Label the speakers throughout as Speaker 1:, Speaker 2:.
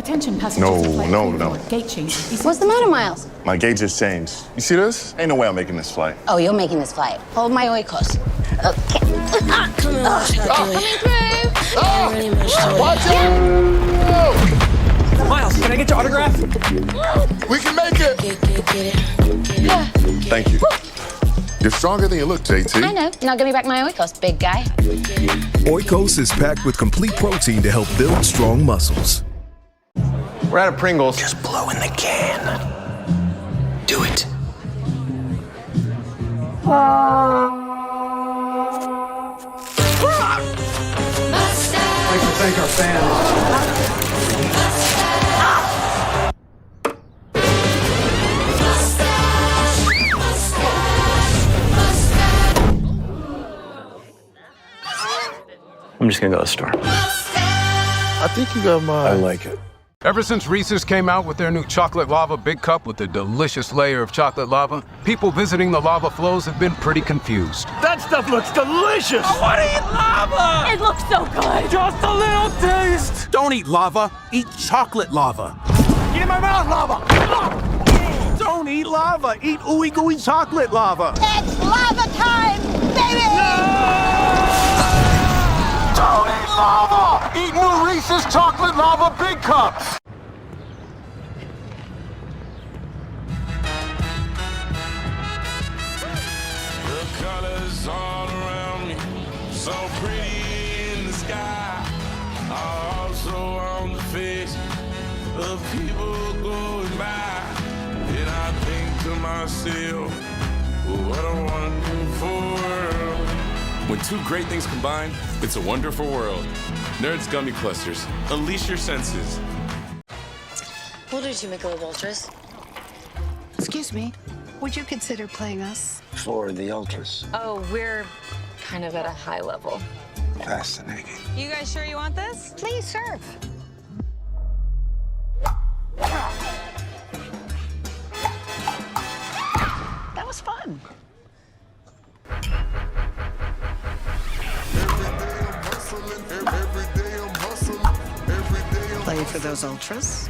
Speaker 1: Attention passengers.
Speaker 2: No.
Speaker 1: Gate change.
Speaker 3: What's the matter, Miles?
Speaker 2: My gauge just changed. You see this? Ain't no way I'm making this flight.
Speaker 3: Oh, you're making this flight. Hold my Oikos. Okay.
Speaker 4: Coming through.
Speaker 2: Watch out!
Speaker 5: Miles, can I get your autograph?
Speaker 2: We can make it! Thank you. You're stronger than you look, JT.
Speaker 3: I know. Now give me back my Oikos, big guy.
Speaker 6: Oikos is packed with complete protein to help build strong muscles.
Speaker 2: We're out of Pringles.
Speaker 5: Just blow in the can. Do it. I'd like to thank our fans. I'm just gonna go to the store.
Speaker 2: I think you got mine.
Speaker 5: I like it.
Speaker 7: Ever since Reese's came out with their new chocolate lava big cup with a delicious layer of chocolate lava, people visiting the lava flows have been pretty confused.
Speaker 5: That stuff looks delicious! I wanna eat lava!
Speaker 1: It looks so good.
Speaker 5: Just a little taste!
Speaker 8: Don't eat lava, eat chocolate lava.
Speaker 5: Get in my mouth, lava!
Speaker 8: Don't eat lava, eat ooey gooey chocolate lava.
Speaker 3: It's lava time, baby!
Speaker 7: Don't eat lava! Eat new Reese's chocolate lava big cups!
Speaker 9: The colors all around me, so pretty in the sky, are also on the face of people going by. And I think to myself, what a wonderful world.
Speaker 10: When two great things combine, it's a wonderful world. Nerds Gummy Clusters. Unleash your senses.
Speaker 4: We'll do 2 Michelob Ultras.
Speaker 11: Excuse me, would you consider playing us?
Speaker 8: For the ultras.
Speaker 4: Oh, we're kind of at a high level.
Speaker 8: Fascinating.
Speaker 4: You guys sure you want this?
Speaker 11: Please serve. That was fun. Play for those ultras.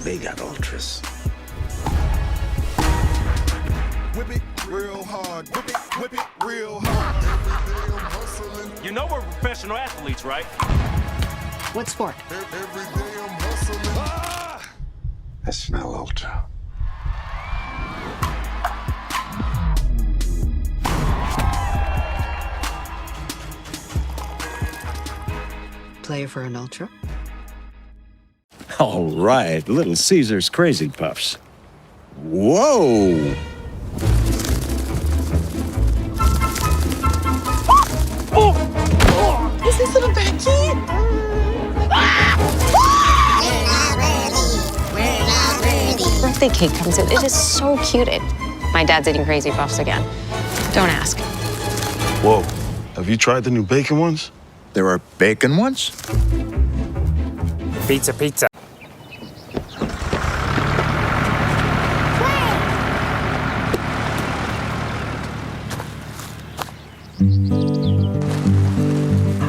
Speaker 8: They got ultras.
Speaker 9: Whip it real hard, whip it real hard.
Speaker 5: You know we're professional athletes, right?
Speaker 11: What sport?
Speaker 9: Every day I'm hustling.
Speaker 8: I smell ultra.
Speaker 11: Play for an ultra?
Speaker 12: All right, Little Caesar's Crazy Puffs. Whoa!
Speaker 11: Is this little Becky?
Speaker 3: Birthday cake comes in. It is so cute. My dad's eating Crazy Puffs again. Don't ask.
Speaker 2: Whoa. Have you tried the new bacon ones?
Speaker 12: There are bacon ones?
Speaker 5: Pizza.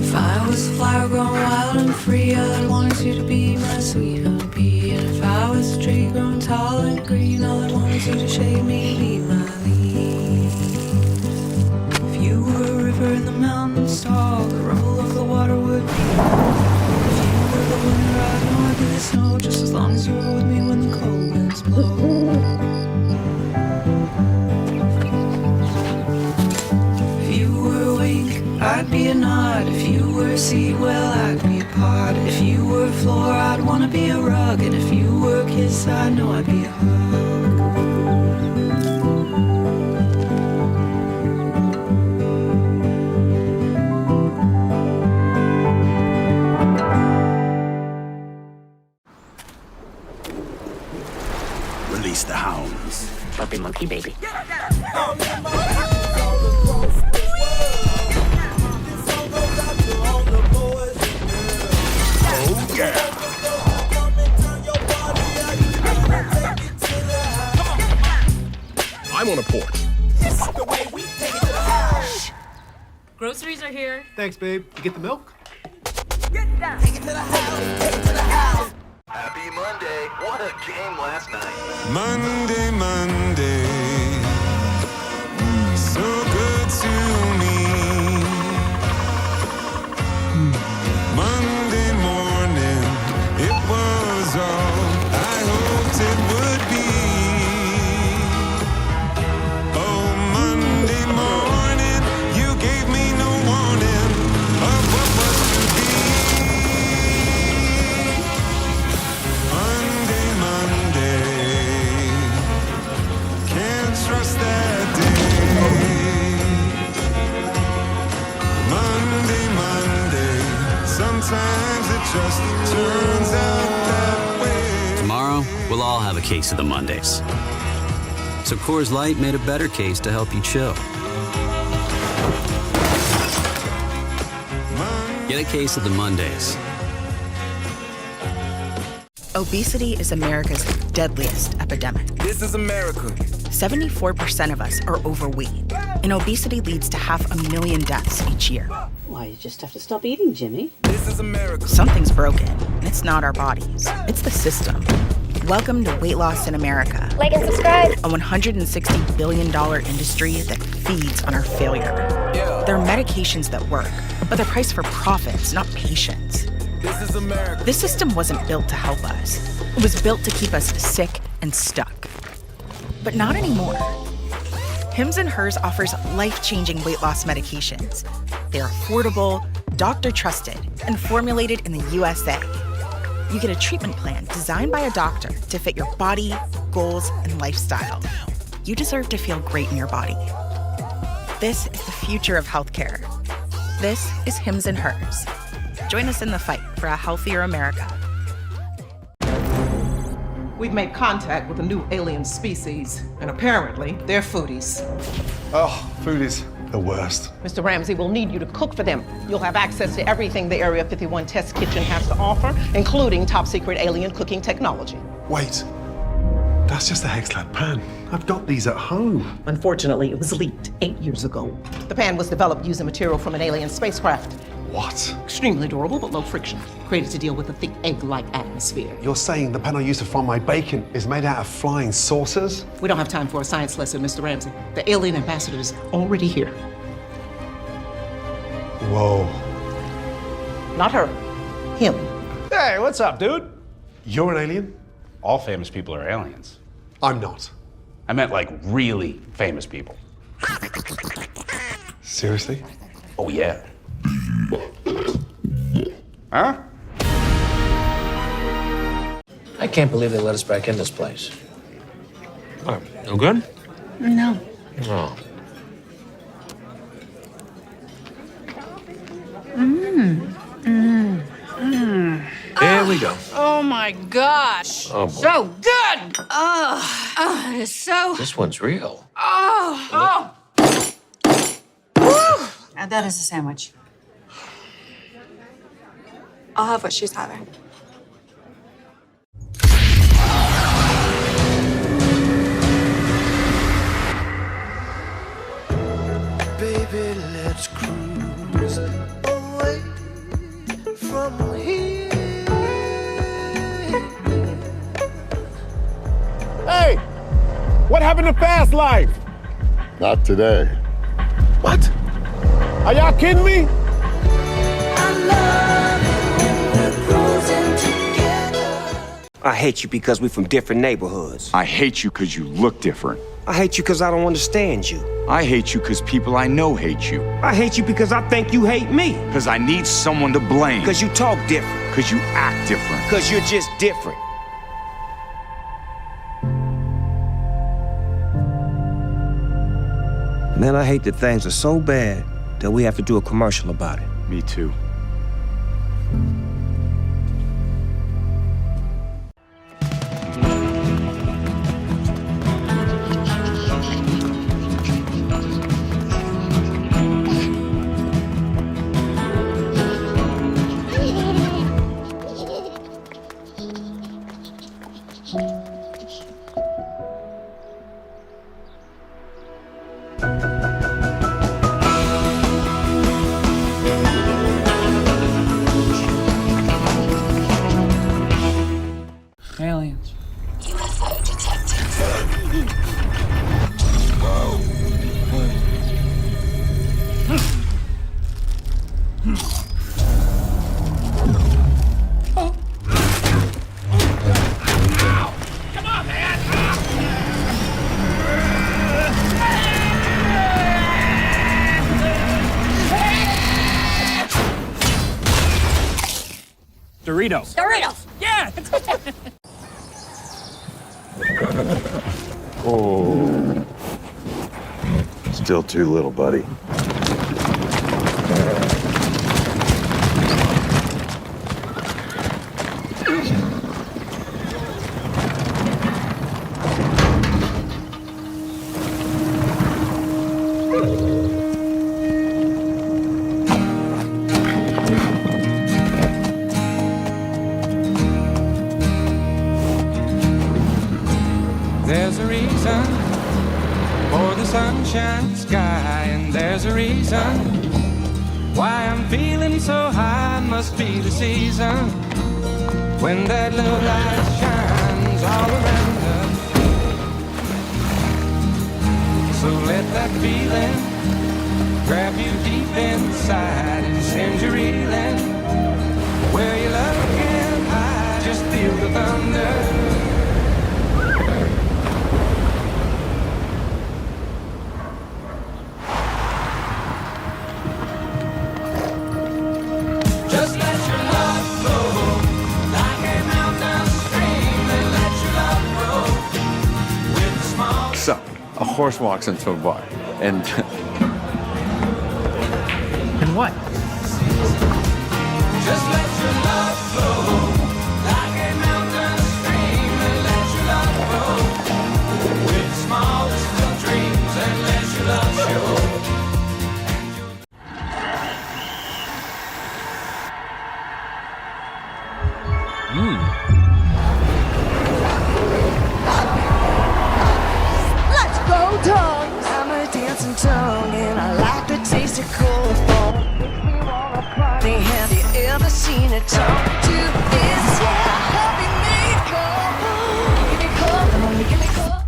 Speaker 1: If I was a flower growing wild and free, all I wanted you to be my sweet honeybee. And if I was a tree growing tall and green, all I wanted you to shade me, be my leaves. If you were a river in the mountains tall, the rumble of the water would be. If you were the winter, I'd know I'd be the snow, just as long as you were with me when the cold winds blow. I'd be a nod. If you were a seed, well, I'd be a pod. If you were a floor, I'd wanna be a rug. And if you were a kiss, I know I'd be a hug.
Speaker 8: Release the hounds.
Speaker 5: Puppy monkey baby.
Speaker 2: I'm on a porch.
Speaker 1: Groceries are here.
Speaker 5: Thanks, babe. You get the milk?
Speaker 1: Take it to the house.
Speaker 9: Monday, Monday, so good to me. Monday morning, it was all I hoped it would be. Oh, Monday morning, you gave me no warning of what was to be. Monday, Monday, can't trust that day. Monday, Monday, sometimes it just turns out that way.
Speaker 13: Tomorrow, we'll all have a case of the Mondays. So Coors Light made a better case to help you chill. Get a case of the Mondays.
Speaker 14: Obesity is America's deadliest epidemic.
Speaker 9: This is America.
Speaker 14: 74% of us are overweight, and obesity leads to 500,000 deaths each year.
Speaker 15: Why, you just have to stop eating, Jimmy.
Speaker 9: This is America.
Speaker 14: Something's broken, and it's not our bodies. It's the system. Welcome to Weight Loss in America.
Speaker 3: Like and subscribe.
Speaker 14: A $160 billion industry that feeds on our failure. There are medications that work, but they're priced for profits, not patients.
Speaker 9: This is America.
Speaker 14: This system wasn't built to help us. It was built to keep us sick and stuck. But not anymore. Hims & Hers offers life-changing weight loss medications. They're affordable, doctor-trusted, and formulated in the USA. You get a treatment plan designed by a doctor to fit your body, goals, and lifestyle. You deserve to feel great in your body. This is the future of healthcare. This is Hims & Hers. Join us in the fight for a healthier America.
Speaker 16: We've made contact with a new alien species, and apparently they're foodies.
Speaker 2: Oh, foodies. The worst.
Speaker 16: Mr. Ramsey will need you to cook for them. You'll have access to everything the Area 51 test kitchen has to offer, including top secret alien cooking technology.
Speaker 17: Wait, that's just a HexClad pan. I've got these at home.
Speaker 16: Unfortunately, it was leaked 8 years ago. The pan was developed using material from an alien spacecraft.
Speaker 17: What?
Speaker 16: Extremely durable, but low friction. Created to deal with a thick egg-like atmosphere.
Speaker 17: You're saying the pan I used to fry my bacon is made out of flying saucers?
Speaker 16: We don't have time for a science lesson, Mr. Ramsey. The alien ambassador is already here.
Speaker 17: Whoa.
Speaker 16: Not her. Him.
Speaker 18: Hey, what's up, dude?
Speaker 17: You're an alien?
Speaker 18: All famous people are aliens.
Speaker 17: I'm not.
Speaker 18: I meant like really famous people.
Speaker 17: Seriously?
Speaker 18: Oh, yeah. Huh?
Speaker 19: I can't believe they let us back in this place.
Speaker 18: What, no good?
Speaker 15: No.
Speaker 19: Oh.
Speaker 18: There we go.
Speaker 20: Oh my gosh.
Speaker 19: Oh, boy.
Speaker 20: So good. Oh, it is so.
Speaker 19: This one's real.
Speaker 20: Oh.
Speaker 15: Now that is a sandwich.
Speaker 4: I'll have what she's having.
Speaker 9: Baby, let's cruise away from here.
Speaker 21: Hey, what happened to Fast Life?
Speaker 22: Not today.
Speaker 21: What? Are y'all kidding me?
Speaker 23: I hate you because we're from different neighborhoods.
Speaker 24: I hate you because you look different.
Speaker 23: I hate you because I don't understand you.
Speaker 24: I hate you because people I know hate you.
Speaker 23: I hate you because I think you hate me.
Speaker 24: Because I need someone to blame.
Speaker 23: Because you talk different.
Speaker 24: Because you act different.
Speaker 23: Because you're just different. Man, I hate that things are so bad that we have to do a commercial about it.
Speaker 24: Me too.
Speaker 15: Aliens.
Speaker 1: UFO detected.
Speaker 6: Doritos.
Speaker 20: Doritos.
Speaker 6: Yeah.
Speaker 12: Oh. Still too little, buddy.
Speaker 1: There's a reason for the sunshine sky, and there's a reason why I'm feeling so high. Must be the season when that little light shines all around us. So let that feeling grab you deep inside and send you reeling where your love can hide. Just feel the thunder.
Speaker 7: So, a horse walks into a bar, and...
Speaker 6: And what?
Speaker 1: Just let your love flow like a mountain stream, and let your love grow with the smallest of dreams, and let your love show.
Speaker 10: Let's go, tongues. I'm a dancing tongue, and I like to taste it cold. Makes me wanna party. Have you ever seen a tongue do this? Yeah, happy makeup. Give me cold, give me cold.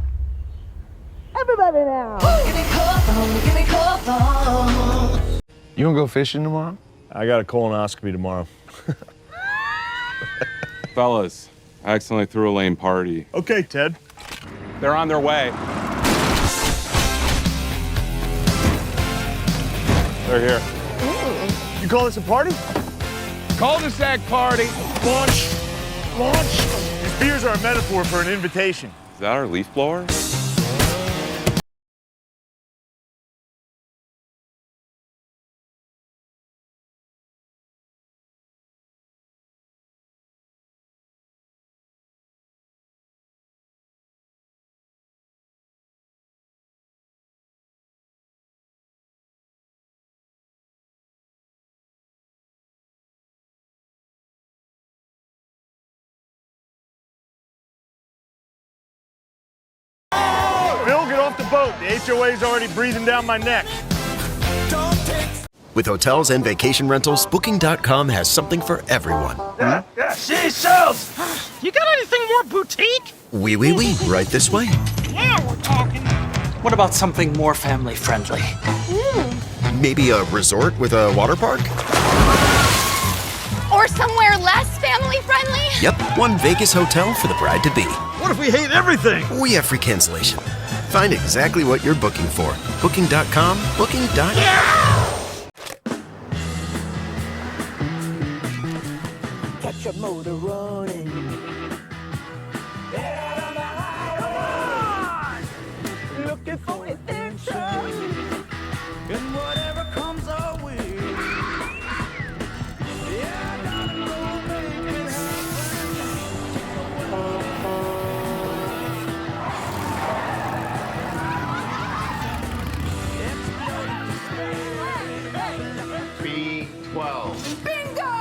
Speaker 10: Everybody now. Give me cold, give me cold.
Speaker 7: You wanna go fishing tomorrow?
Speaker 12: I got a colonoscopy tomorrow.
Speaker 11: Fellas, I accidentally threw a lame party.
Speaker 12: Okay, Ted.
Speaker 11: They're on their way. They're here.
Speaker 12: You call this a party?
Speaker 11: Cul-de-sac party.
Speaker 12: Launch. Launch. These beers are a metaphor for an invitation.
Speaker 11: Is that our leaf blower?
Speaker 12: Bill, get off the boat. The HOA's already breathing down my neck.
Speaker 25: With hotels and vacation rentals, Booking.com has something for everyone.
Speaker 6: Yeah, she sells. You got anything more boutique?
Speaker 25: Oui, right this way.
Speaker 6: Yeah, we're talking.
Speaker 26: What about something more family friendly?
Speaker 25: Maybe a resort with a water park?
Speaker 20: Or somewhere less family friendly?
Speaker 25: Yep, one Vegas hotel for the bride-to-be.
Speaker 12: What if we hate everything?
Speaker 25: We have free cancellation. Find exactly what you're booking for. Booking.com, Booking.com.
Speaker 10: Get your motor running. Looking for adventure. And whatever comes our way. Yeah, I gotta go make it
Speaker 25: B12.
Speaker 10: Bingo!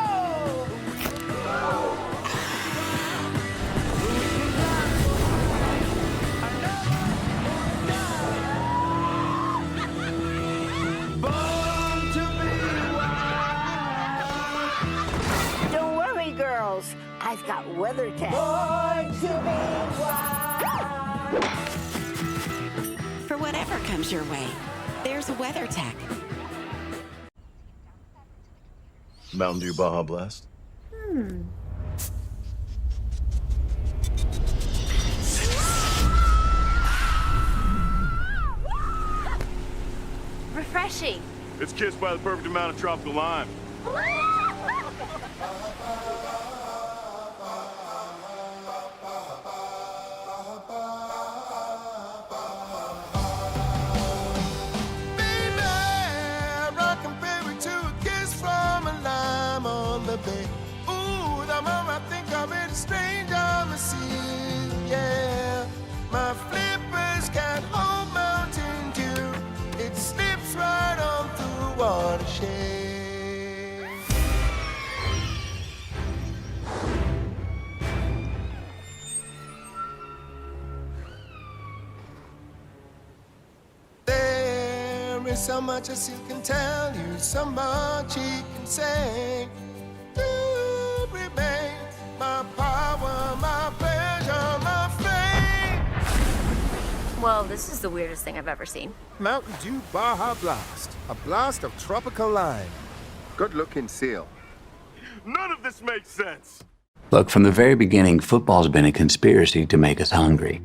Speaker 10: Don't worry, girls. I've got weather tech. Born to be wild.
Speaker 27: For whatever comes your way, there's a weather tech.
Speaker 17: Mountain Dew Baja Blast.
Speaker 20: Refreshing.
Speaker 2: It's kissed by the perfect amount of tropical lime.
Speaker 10: me so much as he can tell you, so much he can say. You remain my power, my pleasure, my fame.
Speaker 3: Well, this is the weirdest thing I've ever seen.
Speaker 10: Mountain Dew Baja Blast, a blast of tropical lime. Good-looking seal.
Speaker 21: None of this makes sense.
Speaker 5: Look, from the very beginning, football's been a conspiracy to make us hungry.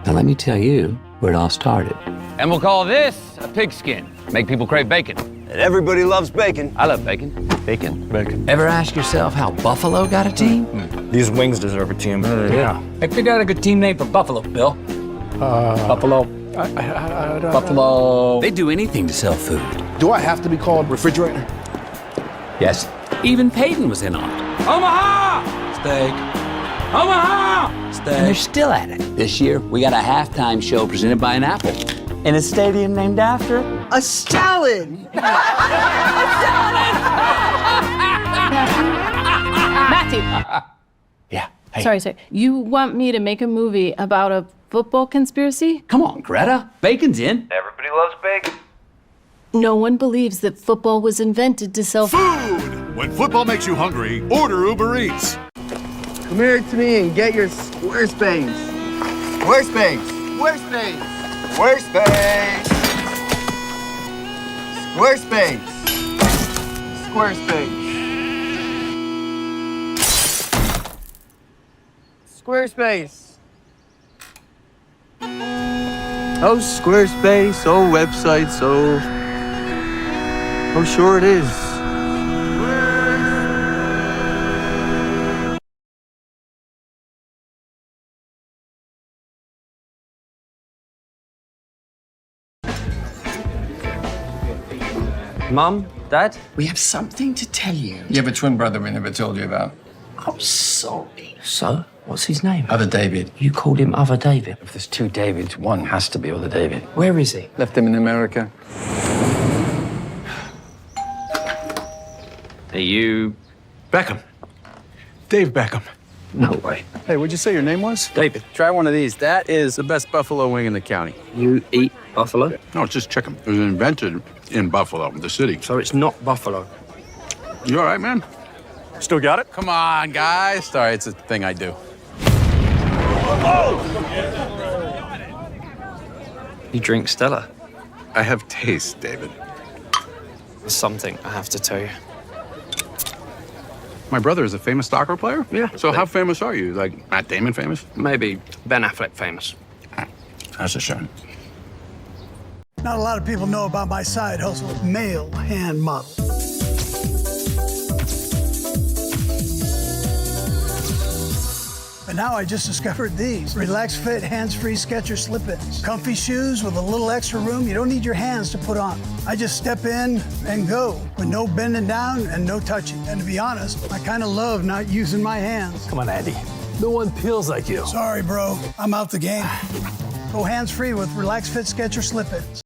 Speaker 5: Now, let me tell you where it all started.
Speaker 11: And we'll call this a pigskin. Make people crave bacon.
Speaker 8: And everybody loves bacon.
Speaker 11: I love bacon.
Speaker 8: Bacon.
Speaker 5: Bacon. Ever ask yourself how Buffalo got a team?
Speaker 8: These wings deserve a team.
Speaker 19: Yeah. I figured out a good team name for Buffalo, Bill. Buffalo. Buffalo.
Speaker 5: They do anything to sell food.
Speaker 21: Do I have to be called refrigerator?
Speaker 5: Yes. Even Peyton was in on it.
Speaker 19: Omaha! Steak. Omaha! Steak.
Speaker 5: And they're still at it. This year, we got a halftime show presented by an apple. In a stadium named after
Speaker 10: A salad!
Speaker 13: Matthew.
Speaker 5: Yeah. Hey.
Speaker 13: Sorry. You want me to make a movie about a football conspiracy?
Speaker 5: Come on, Greta. Bacon's in.
Speaker 8: Everybody loves bacon.
Speaker 13: No one believes that football was invented to sell
Speaker 21: Food! When football makes you hungry, order Uber Eats.
Speaker 10: Come here to me and get your Squarespace. Squarespace. Squarespace. Squarespace. Squarespace. Squarespace. Squarespace. Oh, Squarespace. Oh, websites. Oh, sure it is.
Speaker 8: Mom, Dad?
Speaker 19: We have something to tell you. You have a twin brother we never told you about.
Speaker 8: I'm sorry.
Speaker 19: So? What's his name?
Speaker 8: Other David.
Speaker 19: You called him Other David?
Speaker 8: If there's two Davids, one has to be Other David.
Speaker 19: Where is he?
Speaker 7: Left him in America.
Speaker 8: Are you...
Speaker 17: Beckham. Dave Beckham.
Speaker 8: No way.
Speaker 7: Hey, what'd you say your name was?
Speaker 8: David.
Speaker 7: Try one of these. That is the best buffalo wing in the county.
Speaker 8: You eat buffalo?
Speaker 2: No, it's just chicken. It was invented in Buffalo, the city.
Speaker 8: So it's not buffalo.
Speaker 2: You all right, man?
Speaker 17: Still got it?
Speaker 7: Come on, guys. Sorry, it's a thing I do.
Speaker 8: You drink Stella?
Speaker 2: I have taste, David.
Speaker 8: There's something I have to tell you.
Speaker 2: My brother is a famous soccer player?
Speaker 8: Yeah.
Speaker 2: So how famous are you? Like Matt Damon famous?
Speaker 8: Maybe Ben Affleck famous.
Speaker 2: That's a shame.
Speaker 14: Not a lot of people know about my side hustle, male hand model. But now I just discovered these. Relax Fit hands-free Skechers slip-ins. Comfy shoes with a little extra room you don't need your hands to put on. I just step in and go with no bending down and no touching. And to be honest, I kind of love not using my hands.
Speaker 21: Come on, Andy. No one peels like you.
Speaker 14: Sorry, bro. I'm out the game. Go hands-free with Relax Fit Skechers slip-ins.